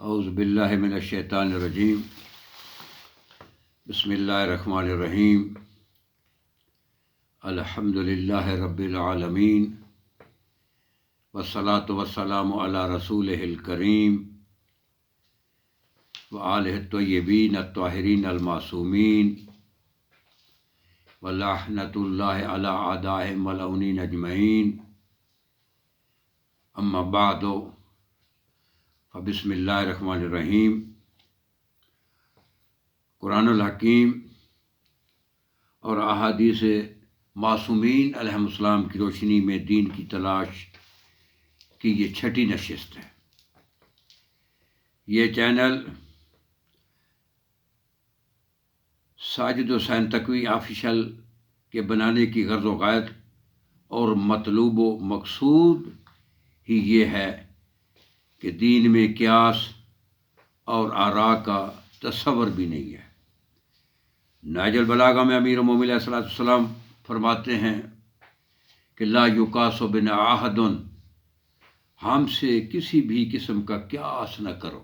اعوذ باللہ من الشیطان الرجیم بسم اللہ الرحمن الرحیم الحمد للہ رب العالمین والصلاة والسلام علی رسولہ الکریم وآلہ الطیبین الطاہرین المعصومین ولعنۃ اللہ علی اعدائہم ملعونین اجمعین اما بعد بسم اللہ الرحمن الرحیم۔ قرآن الحکیم اور احادیث معصومین علیہم السلام کی روشنی میں دین کی تلاش کی یہ چھٹی نشست ہے۔ یہ چینل ساجد حسین تقوی آفیشل کے بنانے کی غرض و غایت اور مطلوب و مقصود ہی یہ ہے کہ دین میں قیاس اور آراء کا تصور بھی نہیں ہے۔ نہج البلاغہ میں امیر المومنین علیہ السلام فرماتے ہیں کہ لا یقاس بنا احد، ہم سے کسی بھی قسم کا قیاس نہ کرو۔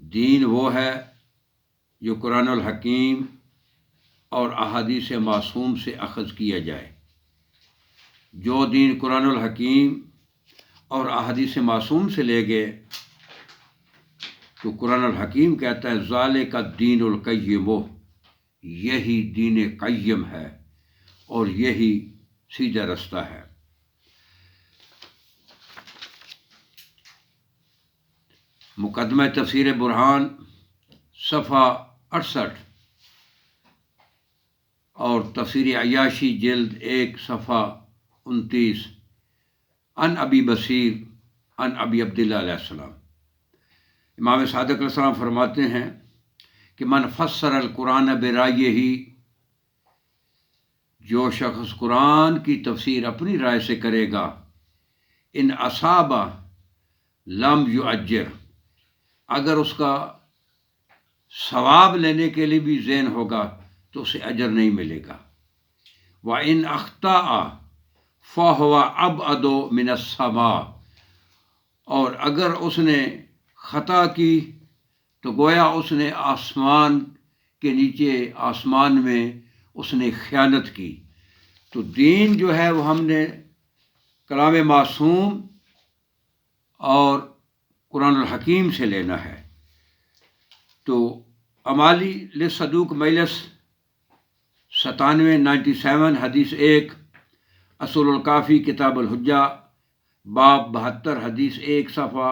دین وہ ہے جو قرآن الحکیم اور احادیث معصوم سے اخذ کیا جائے۔ جو دین قرآن الحکیم اور احادیث معصوم سے لے گئے تو قرآن الحکیم کہتا ہے ذالک الدین القیم، یہی دین قیم ہے اور یہی سیدھا رستہ ہے۔ مقدمہ تفسیر برہان صفحہ 68 اور تفسیر عیاشی جلد 1 صفحہ 29 ان ابی بصیر ان ابی عبداللہ علیہ السلام۔ امام صادق علیہ السلام فرماتے ہیں کہ من فسر القرآن برائیہ، جو شخص قرآن کی تفسیر اپنی رائے سے کرے گا، ان اصابہ لم یؤجر، اگر اس کا ثواب لینے کے لیے بھی ذہن ہوگا تو اسے اجر نہیں ملے گا۔ وَإِنْ أَخْطَأَ فَهُوَ أَبْعَدُ مِنَ السَّمَاءِ، اور اگر اس نے خطا کی تو گویا اس نے آسمان کے نیچے، آسمان میں اس نے خیانت کی۔ تو دین جو ہے وہ ہم نے کلام معصوم اور قرآن الحکیم سے لینا ہے۔ تو امالی لصدوق مجلس 97 حدیث 1، اصول الکافی کتاب الحجہ باب 72 حدیث 1 صفحہ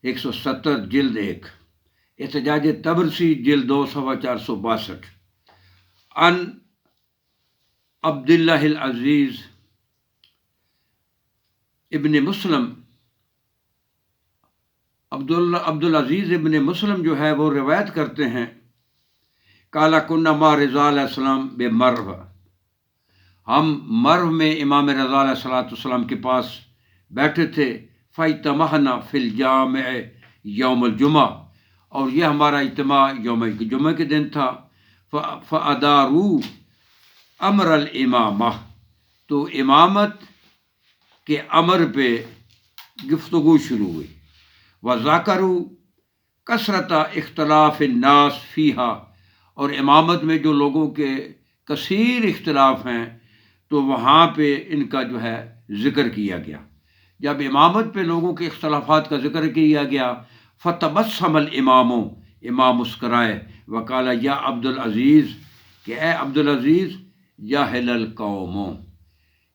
170 جلد 1، احتجاج طبرسی جلد 2 صفحہ 462 ان عبداللہ العزیز ابن مسلم، عبدالعزیز ابن مسلم جو ہے وہ روایت کرتے ہیں قال کنا مع رضا علیہ السلام بمرو، ہم مرو میں امام رضا علیہ السلام کے پاس بیٹھے تھے۔ فاجتمعنا فی الجامع یوم الجمعہ، اور یہ ہمارا اجتماع یوم جمعہ کے دن تھا۔ فاداروا امر الامامہ، تو امامت کے امر پہ گفتگو شروع ہوئی۔ وذاکروا کثرت اختلاف الناس فیہا، اور امامت میں جو لوگوں کے کثیر اختلاف ہیں تو وہاں پہ ان کا جو ہے ذکر کیا گیا۔ جب امامت پہ لوگوں کے اختلافات کا ذکر کیا گیا، فتبسم الامام، امام مسکرائے، وقال یا عبدالعزیز، کہ اے عبدالعزیز، جاہل القوم،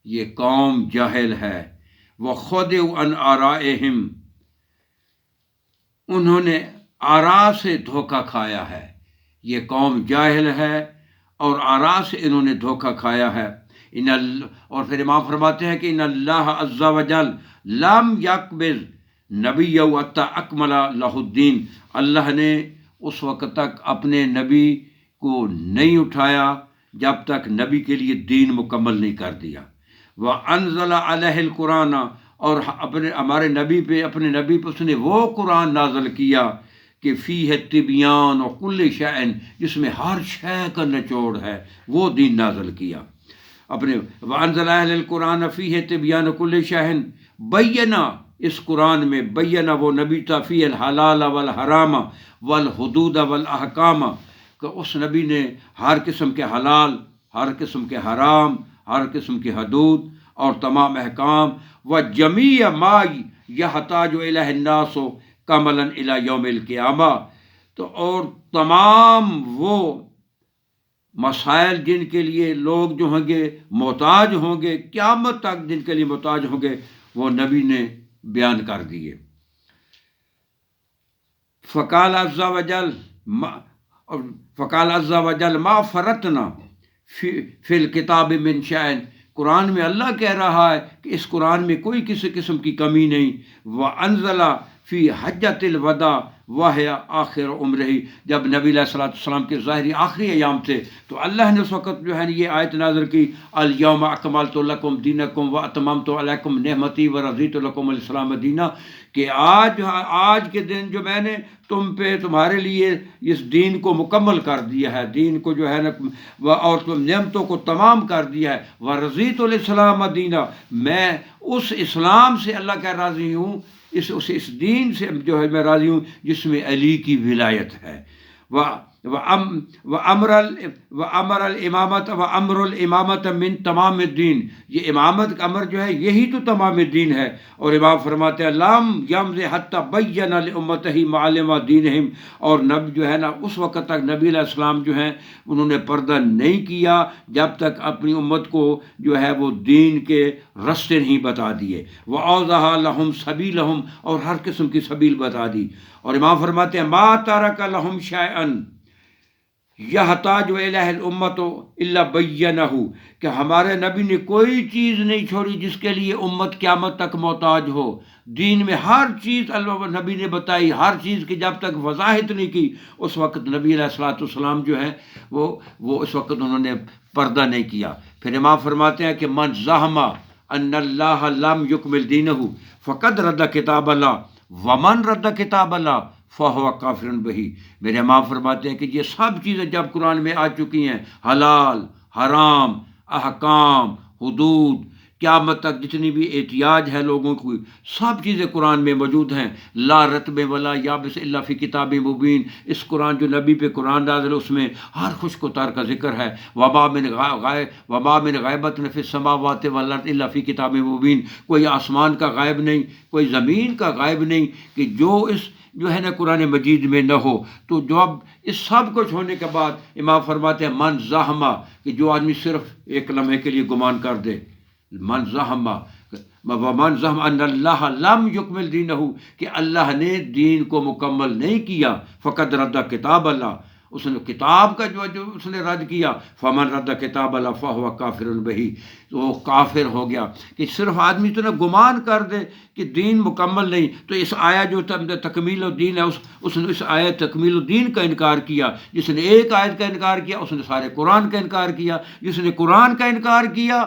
یہ قوم جاہل ہے، وخدعوا عن آرائہم، انہوں نے آراء سے دھوکہ کھایا ہے۔ یہ قوم جاہل ہے اور آراء سے انہوں نے دھوکہ کھایا ہے۔ اور پھر امام فرماتے ہیں کہ ان اللہ عز وجل لم یقبض نبی حتی اکمل لہ الدین، اللہ نے اس وقت تک اپنے نبی کو نہیں اٹھایا جب تک نبی کے لیے دین مکمل نہیں کر دیا۔ وانزل علیہ القرآن، اور ہمارے نبی پہ، اپنے نبی پہ اس نے وہ قرآن نازل کیا کہ فیہ تبیان و کل شیء، جس میں ہر شے کا نچوڑ ہے، وہ دین نازل کیا اپنے۔ وانزل علیہ القرآن فیہ تبیان کل شیء بینا، اس قرآن میں بینا وہ نبی تھا فی الحلال والحرام والحدود والاحکام، کہ اس نبی نے ہر قسم کے حلال، ہر قسم کے حرام، ہر قسم کی حدود اور تمام احکام، و جمیع ما یحتاج الیہ الناس کملا الی یوم القیامہ، تو اور تمام وہ مسائل جن کے لیے لوگ جو ہوں گے محتاج ہوں گے، قیامت تک جن کے لیے محتاج ہوں گے، وہ نبی نے بیان کر دیے۔ فقال عز وجل ما فرطنا فی الکتاب من شیء، قرآن میں اللہ کہہ رہا ہے کہ اس قرآن میں کوئی کسی قسم کی کمی نہیں۔ وانزل فی حجۃ الوداع وہی آخر عمرہ، جب نبی علیہ الصلوۃ والسلام کے ظاہری آخری ایام تھے تو اللہ نے اس وقت جو ہے یہ آیت نازل کی، الیوم اکملت لکم دینکم واتممت علیکم نعمتی ورضیت لکم الاسلام دینا، کہ آج کے دن جو میں نے تم پہ تمہارے لیے اس دین کو مکمل کر دیا ہے، دین کو جو ہے نا اور تم نعمتوں کو تمام کر دیا ہے، ورضیت الاسلام دینا، میں اس اسلام سے اللہ کا راضی ہوں، اس دین سے جو ہے میں راضی ہوں جس میں علی کی ولایت ہے۔ وامر الامامت من تمام الدین، یہ امامت کا امر جو ہے یہی تو تمام الدین ہے۔ اور امام فرماتے ہیں لم یمض حتی بین لامتہ معالم دینہم، اور نبی جو ہے نا اس وقت تک نبی علیہ السلام جو ہیں انہوں نے پردہ نہیں کیا جب تک اپنی امت کو جو ہے وہ دین کے رستے نہیں بتا دیے، وأوضح لہم سبیلہم، اور ہر قسم کی سبیل بتا دی۔ اور امام فرماتے ہیں ما ترک لہم شیئا یحتاج الیہ الامۃ الا بینہ، کہ ہمارے نبی نے کوئی چیز نہیں چھوڑی جس کے لیے امت قیامت تک محتاج ہو، دین میں ہر چیز اللہ نبی نے بتائی، ہر چیز کی جب تک وضاحت نہیں کی اس وقت نبی علیہ الصلوۃ والسلام جو ہے وہ اس وقت انہوں نے پردہ نہیں کیا۔ پھر امام فرماتے ہیں کہ من زعم ان اللہ لم یکمل دینہ فقد رد کتاب اللہ ومن رد کتاب اللہ فہو کافر بہی، میرے امام فرماتے ہیں کہ یہ سب چیزیں جب قرآن میں آ چکی ہیں، حلال، حرام، احکام، حدود، قیامت تک جتنی بھی احتیاج ہے لوگوں کو، سب چیزیں قرآن میں موجود ہیں، لا رتب ولا یابس الا فی کتاب مبین، اس قرآن جو نبی پہ قرآن نازل اس میں ہر خشک و تار کا ذکر ہے، وما من غیبت فی السماوات والارض الا فی کتاب مبین، کوئی آسمان کا غائب نہیں، کوئی زمین کا غائب نہیں کہ جو ہے نا قرآن مجید میں نہ ہو۔ تو جو اب اس سب کچھ ہونے کے بعد امام فرماتے ہیں من زعم، کہ جو آدمی صرف ایک لمحے کے لیے گمان کر دے، من زعم ان اللہ لم یکمل دینہ، کہ اللہ نے دین کو مکمل نہیں کیا، فقد رد کتاب اللہ، اس نے کتاب کا جو اس نے رد کیا، فمن رد کتاب اللہ فہو کافر بہی، تو وہ کافر ہو گیا۔ کہ صرف آدمی تو نہ گمان کر دے کہ دین مکمل نہیں، تو اس آیت جو تکمیل الدین ہے اس نے اس آیت تکمیل الدین کا انکار کیا، جس نے ایک آیت کا انکار کیا اس نے سارے قرآن کا انکار کیا، جس نے قرآن کا انکار کیا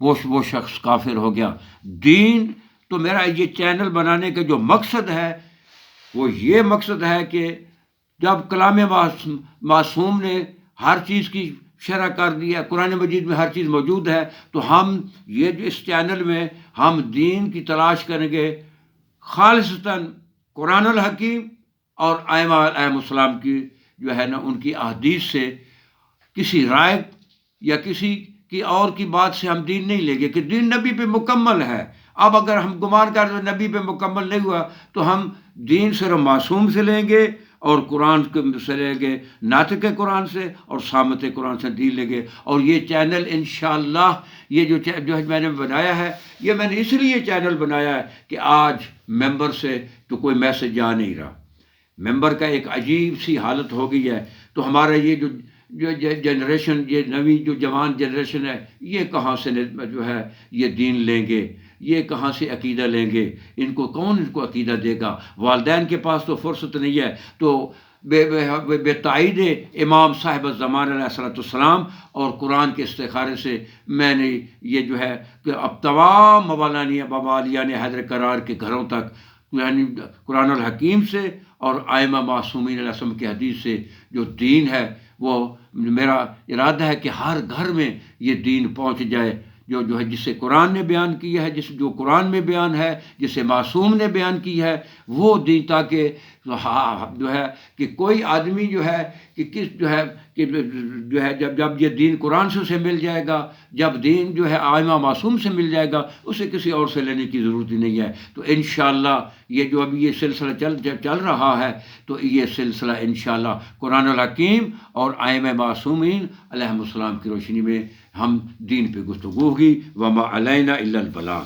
وہ شخص کافر ہو گیا۔ دین تو میرا یہ چینل بنانے کا جو مقصد ہے وہ یہ مقصد ہے کہ جب کلام معصوم نے ہر چیز کی شرح کر دیا، قرآن مجید میں ہر چیز موجود ہے، تو ہم یہ جو اس چینل میں ہم دین کی تلاش کریں گے خالصتاً قرآن الحکیم اور ائمہ علیہ السلام کی جو ہے نا ان کی احادیث سے، کسی رائے یا کسی کی اور کی بات سے ہم دین نہیں لیں گے کہ دین نبی پہ مکمل ہے۔ اب اگر ہم گمان کر دیں نبی پہ مکمل نہیں ہوا تو ہم دین صرف معصوم سے لیں گے اور قرآن سے لیں گے، ناطق قرآن سے اور صامت قرآن سے دین لیں گے۔ اور یہ چینل انشاءاللہ یہ جو میں نے بنایا ہے، یہ میں نے اس لیے چینل بنایا ہے کہ آج ممبر سے تو کوئی میسج آ نہیں رہا، ممبر کا ایک عجیب سی حالت ہو گئی ہے، تو ہمارا یہ جو جنریشن، یہ نئی جو جوان جنریشن ہے، یہ کہاں سے جو ہے یہ دین لیں گے، یہ کہاں سے عقیدہ لیں گے، کون ان کو عقیدہ دے گا؟ والدین کے پاس تو فرصت نہیں ہے۔ تو بے تائید امام صاحب الزمان علیہ الصلوۃ والسلام اور قرآن کے استخارے سے میں نے یہ جو ہے کہ اب تمام موالیان حیدر قرار کے گھروں تک یعنی قرآن الحکیم سے اور ائمہ معصومین علیہ السلام کی حدیث سے جو دین ہے، وہ میرا ارادہ ہے کہ ہر گھر میں یہ دین پہنچ جائے، جو ہے جسے قرآن نے بیان کیا ہے، جو قرآن میں بیان ہے، جسے معصوم نے بیان کی ہے، وہ دین، تاکہ جو ہے کہ کوئی آدمی جو ہے کہ کس جو ہے کہ جو ہے جب یہ دین قرآن سے اسے مل جائے گا، جب دین جو ہے آئمہ معصوم سے مل جائے گا، اسے کسی اور سے لینے کی ضرورت ہی نہیں ہے۔ تو انشاءاللہ یہ جو ابھی یہ سلسلہ چل رہا ہے، تو یہ سلسلہ انشاءاللہ قرآن الحکیم اور ائمہ معصومین علیہم السلام کی روشنی میں ہم دین پہ گفتگو ہوگی۔ وما علینا الا البلاغ۔